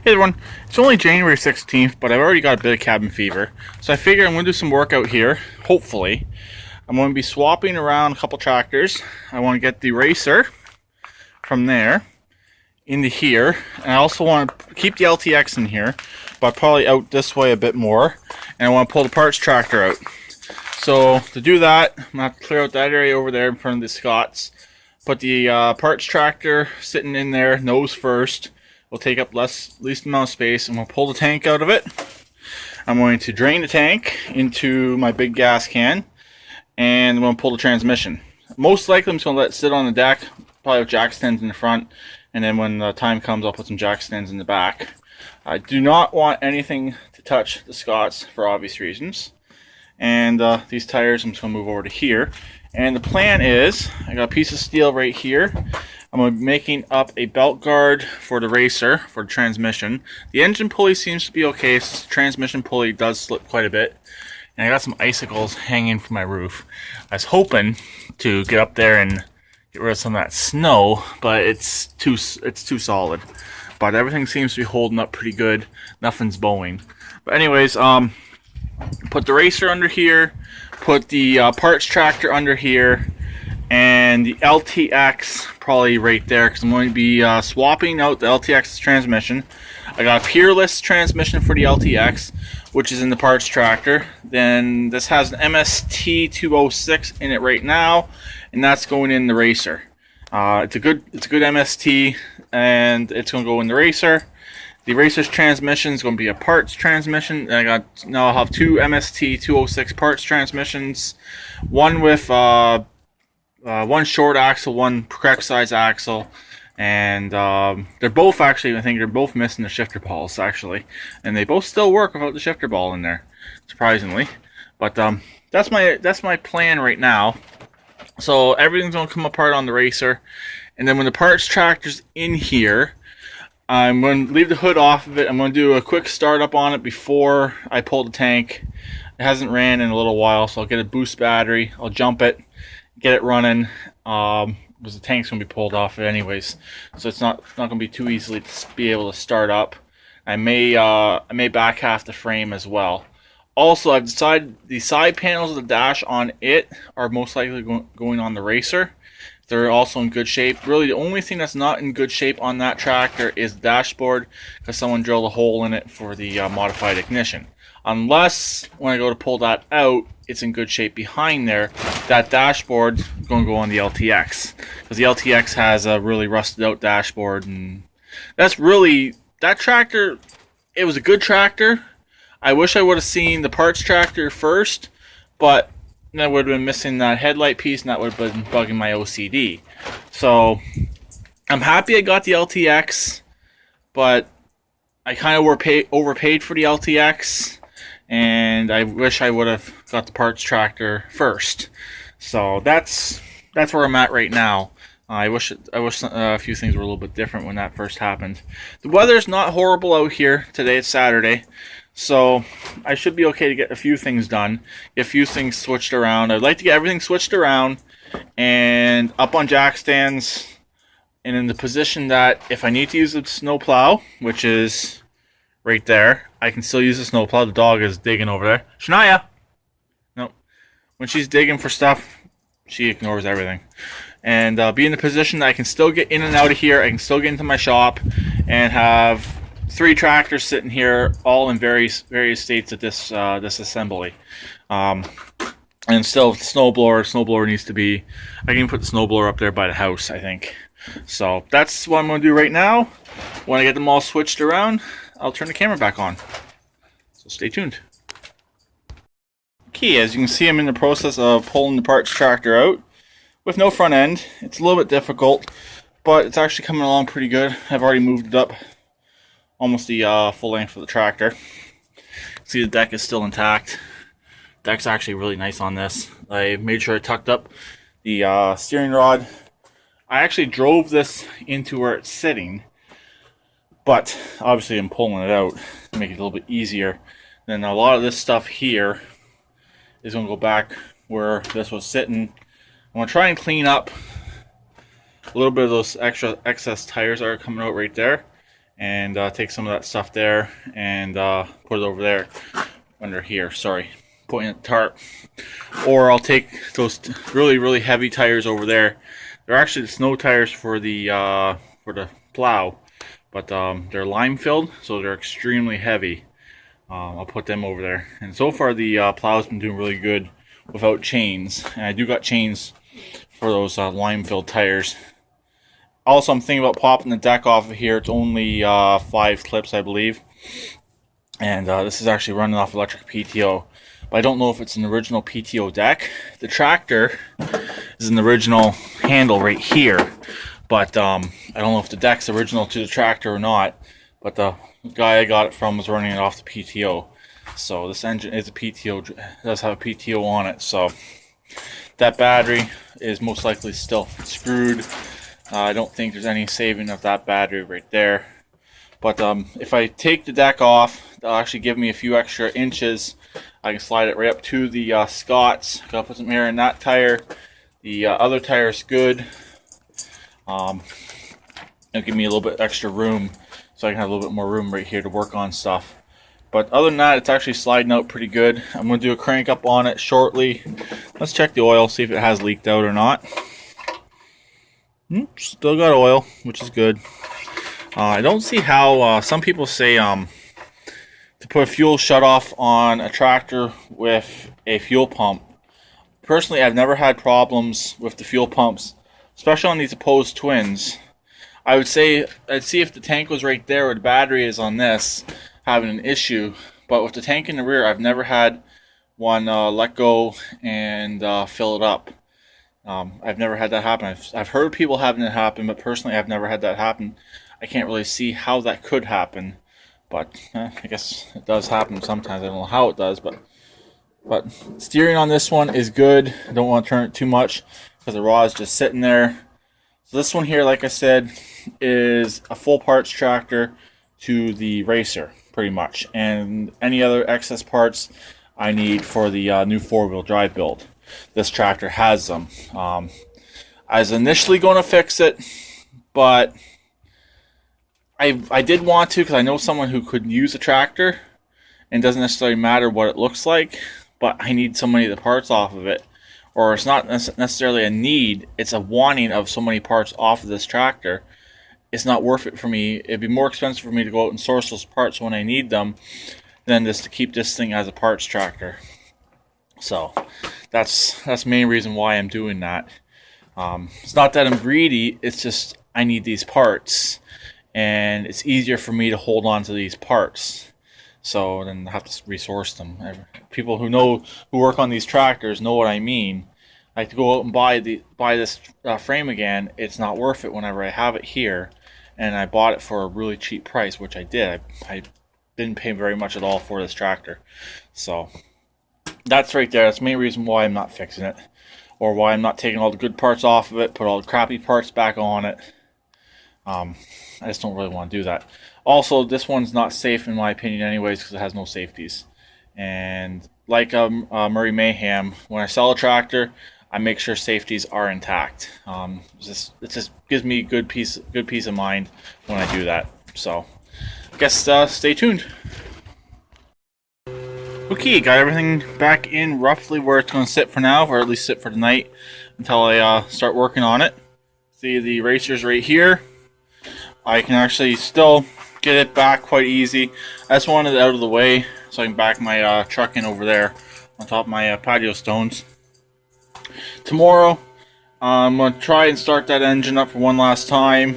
Hey everyone, it's only January 16th, but I've already got a bit of cabin fever. So I figure I'm going to do some work out here, hopefully. I'm going to be swapping around a couple tractors. I want to get the racer from there into here. And I also want to keep the LTX in here, but probably out this way a bit more. And I want to pull the parts tractor out. So to do that, I'm going to have to clear out that area over there in front of the Scots. Put the parts tractor sitting in there, nose first. Will take up least amount of space, and we'll pull the tank out of it. I'm going to drain the tank into my big gas can, and I'm going to pull the transmission. Most likely I'm just going to let it sit on the deck, probably with jack stands in the front, and then when the time comes I'll put some jack stands in the back. I do not want anything to touch the Scots for obvious reasons. And these tires I'm just going to move over to here. And the plan is, I got a piece of steel right here. I'm going to be making up a belt guard for the racer, for the transmission. The engine pulley seems to be okay, so the transmission pulley does slip quite a bit. And I got some icicles hanging from my roof. I was hoping to get up there and get rid of some of that snow, but it's too solid. But everything seems to be holding up pretty good. Nothing's bowing. But anyways, put the racer under here, put the parts tractor under here, and the LTX probably right there, because I'm going to be swapping out the LTX transmission. I got a Peerless transmission for the LTX, which is in the parts tractor. Then this has an MST 206 in it right now, and that's going in the racer. It's a good MST, and it's going to go in the racer. The racer's transmission is going to be a parts transmission. Now I'll have two MST 206 parts transmissions, one with one short axle, one correct size axle, and they're both actually, I think they're both missing the shifter balls actually, and they both still work without the shifter ball in there, surprisingly. But that's my plan right now. So everything's gonna come apart on the racer, and then when the parts tractor's in here, I'm going to leave the hood off of it. I'm going to do a quick startup on it before I pull the tank. It hasn't ran in a little while, so I'll get a boost battery. I'll jump it, get it running, because the tank's going to be pulled off it anyways. So it's not going to be too easily to be able to start up. I may back half the frame as well. Also, I've decided the side panels of the dash on it are most likely going on the racer. They're also in good shape. Really, the only thing that's not in good shape on that tractor is the dashboard, because someone drilled a hole in it for the modified ignition. Unless, when I go to pull that out, it's in good shape behind there. That dashboard is going to go on the LTX, because the LTX has a really rusted out dashboard, and that's really, that tractor, it was a good tractor. I wish I would have seen the parts tractor first, but that would have been missing that headlight piece, and that would have been bugging my OCD. So I'm happy I got the LTX, but I kind of overpaid for the LTX, and I wish I would have got the parts tractor first. So that's where I'm at right now. I wish a few things were a little bit different when that first happened. The weather's not horrible out here today. It's Saturday. So I should be okay to get a few things done, get a few things switched around. I'd like to get everything switched around and up on jack stands, and in the position that if I need to use the snowplow, which is right there, I can still use the snowplow. The dog is digging over there. Shania! Nope. When she's digging for stuff, she ignores everything. And be in the position that I can still get in and out of here. I can still get into my shop and have 3 tractors sitting here, all in various states of this assembly, and still snowblower needs to be. I can put the snowblower up there by the house, I think. So that's what I'm going to do right now. When I get them all switched around, I'll turn the camera back on. So stay tuned. Okay, as you can see, I'm in the process of pulling the parts tractor out with no front end. It's a little bit difficult, but it's actually coming along pretty good. I've already moved it up almost the full length of the tractor. See, the deck is still intact. Deck's actually really nice on this. I made sure I tucked up the steering rod. I actually drove this into where it's sitting, but obviously I'm pulling it out to make it a little bit easier. Then a lot of this stuff here is going to go back where this was sitting. I'm going to try and clean up a little bit of those excess tires that are coming out right there, and take some of that stuff there and put it over there under here. Sorry, pointing at the tarp. Or I'll take those really heavy tires over there. They're actually the snow tires for the plow, but they're lime filled, so they're extremely heavy. I'll put them over there. And so far the plow's been doing really good without chains, and I do got chains for those lime filled tires. Also, I'm thinking about popping the deck off of here. It's only 5 clips, I believe, and this is actually running off electric PTO, but I don't know if it's an original PTO deck. The tractor is an original handle right here, but I don't know if the deck's original to the tractor or not. But the guy I got it from was running it off the PTO. So this engine is a PTO, does have a PTO on it. So that battery is most likely still screwed. I don't think there's any saving of that battery right there. But if I take the deck off, they'll actually give me a few extra inches. I can slide it right up to the Scots. Gotta put some air in that tire. The other tire is good. It'll give me a little bit extra room, so I can have a little bit more room right here to work on stuff. But other than that, it's actually sliding out pretty good. I'm going to do a crank up on it shortly. Let's check the oil, see if it has leaked out or not. Still got oil, which is good. I don't see how some people say to put a fuel shutoff on a tractor with a fuel pump. Personally, I've never had problems with the fuel pumps, especially on these opposed twins. I would say I'd see if the tank was right there where the battery is on this having an issue, but with the tank in the rear, I've never had one let go and fill it up. I've never had that happen. I've heard people having it happen, but personally I've never had that happen. I can't really see how that could happen, but I guess it does happen sometimes. I don't know how it does, but steering on this one is good. I don't want to turn it too much because the rod is just sitting there. So this one here, like I said, is a full parts tractor to the Racer, pretty much, and any other excess parts I need for the new 4-wheel drive build. This tractor has them. I was initially going to fix it, but I did want to because I know someone who could use a tractor, and it doesn't necessarily matter what it looks like, but I need so many of the parts off of it. Or it's not necessarily a need, it's a wanting of so many parts off of this tractor. It's not worth it for me. It'd be more expensive for me to go out and source those parts when I need them than just to keep this thing as a parts tractor. So that's the main reason why I'm doing that. It's not that I'm greedy, it's just I need these parts, and it's easier for me to hold on to these parts so then I have to resource them. People who work on these tractors know what I mean. Like, to go out and buy this frame again, it's not worth it whenever I have it here, and I bought it for a really cheap price, which I did. I didn't pay very much at all for this tractor. So that's right there. That's the main reason why I'm not fixing it, or why I'm not taking all the good parts off of it, put all the crappy parts back on it. I just don't really want to do that. Also, this one's not safe in my opinion anyways because it has no safeties. And like Murray Mayhem, when I sell a tractor, I make sure safeties are intact. It just gives me good peace of mind when I do that. So I guess stay tuned. Okay, got everything back in roughly where it's going to sit for now, or at least sit for tonight until I start working on it. See, the Racer's right here. I can actually still get it back quite easy. I just wanted it out of the way so I can back my truck in over there on top of my patio stones. Tomorrow, I'm going to try and start that engine up for one last time.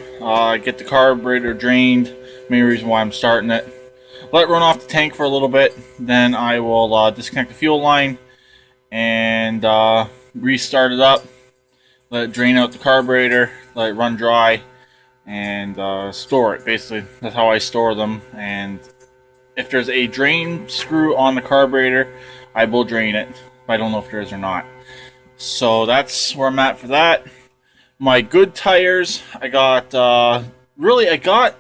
Get the carburetor drained. Main reason why I'm starting it. Let it run off the tank for a little bit. Then I will disconnect the fuel line and restart it up. Let it drain out the carburetor. Let it run dry. And store it. Basically, that's how I store them. And if there's a drain screw on the carburetor, I will drain it. I don't know if there is or not. So that's where I'm at for that. My good tires, I got I got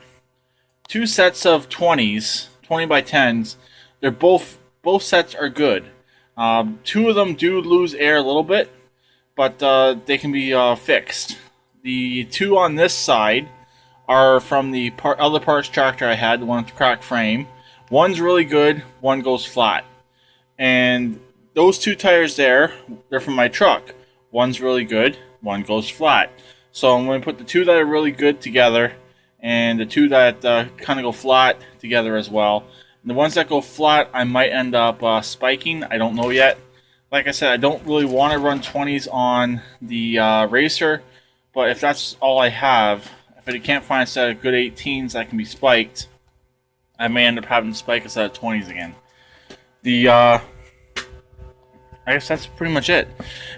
2 sets of 20s, 20 by 10s. They're both sets are good. 2 of them do lose air a little bit, but they can be fixed. The 2 on this side are from the other parts tractor I had, the one with the cracked frame. One's really good, one goes flat. And those two tires there, they're from my truck. One's really good, one goes flat. So I'm going to put the two that are really good together and the two that kind of go flat together as well. And the ones that go flat, I might end up spiking. I don't know yet. Like I said, I don't really want to run 20s on the racer, but if that's all I have, if I can't find a set of good 18s that can be spiked, I may end up having to spike a set of 20s again. I guess that's pretty much it.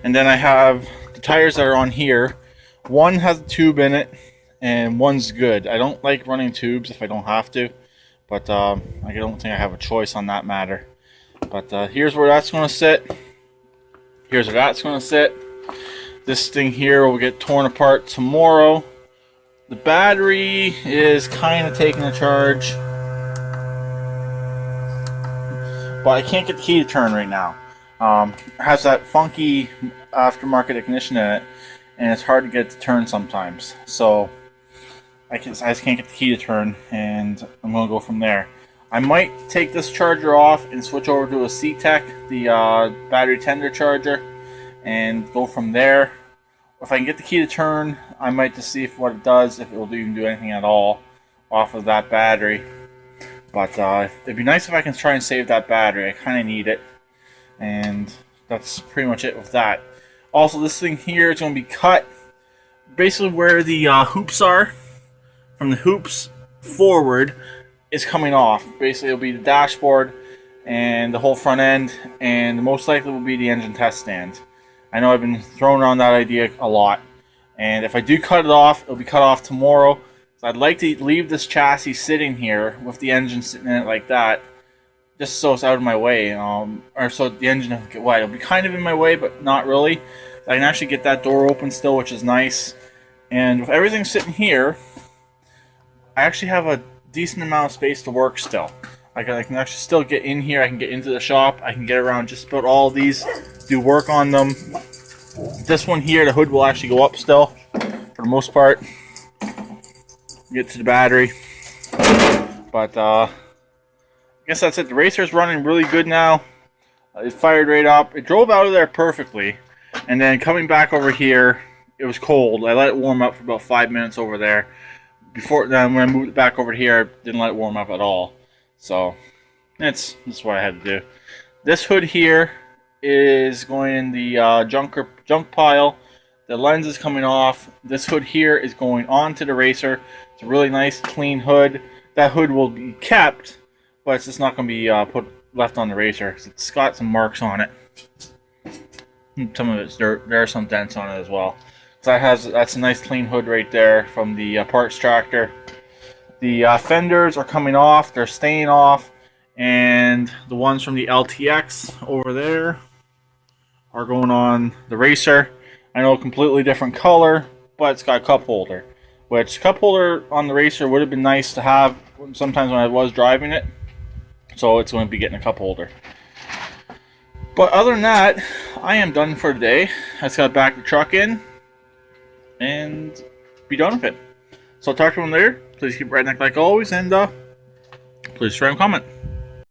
And then I have the tires that are on here. One has a tube in it, and one's good. I don't like running tubes if I don't have to, but I don't think I have a choice on that matter. But here's where that's going to sit. Here's where that's going to sit. This thing here will get torn apart tomorrow. The battery is kind of taking a charge, but I can't get the key to turn right now. It has that funky aftermarket ignition in it, and it's hard to get it to turn sometimes. So I just can't get the key to turn, and I'm going to go from there. I might take this charger off and switch over to a CTEK, the battery tender charger, and go from there. If I can get the key to turn, I might just see what it does, if it will even do anything at all off of that battery. But it'd be nice if I can try and save that battery. I kind of need it. And that's pretty much it with that. Also, this thing here is going to be cut basically where the hoops are. From the hoops forward is coming off. Basically, it'll be the dashboard and the whole front end, and most likely will be the engine test stand. I know I've been throwing around that idea a lot, and if I do cut it off, it'll be cut off tomorrow. So I'd like to leave this chassis sitting here with the engine sitting in it like that, just so it's out of my way, or so the engine doesn't get wet. It'll be kind of in my way, but not really. I can actually get that door open still, which is nice. And with everything sitting here, I actually have a decent amount of space to work still. I can actually still get in here. I can get into the shop. I can get around just about all of these, do work on them. This one here, the hood will actually go up still, for the most part. Get to the battery. But I guess that's it. The racer's running really good now. It fired right up. It drove out of there perfectly. And then coming back over here, it was cold. I let it warm up for about 5 minutes over there. Before then, when I moved it back over here, I didn't let it warm up at all. So that's what I had to do. This hood here is going in the junk pile. The lens is coming off. This hood here is going onto the racer. It's a really nice, clean hood. That hood will be kept, but it's just not going to be left on the racer. It's got some marks on it. Some of it's dirt. There are some dents on it as well. So that's a nice clean hood right there from the parts tractor. The fenders are coming off. They're staying off. And the ones from the LTX over there are going on the racer. I know, a completely different color, but it's got a cup holder. Which, cup holder on the racer would have been nice to have sometimes when I was driving it. So it's going to be getting a cup holder. But other than that, I am done for today. I just got to back the truck in and be done with it. So I'll talk to you later. Please keep riding like always, and please try and comment.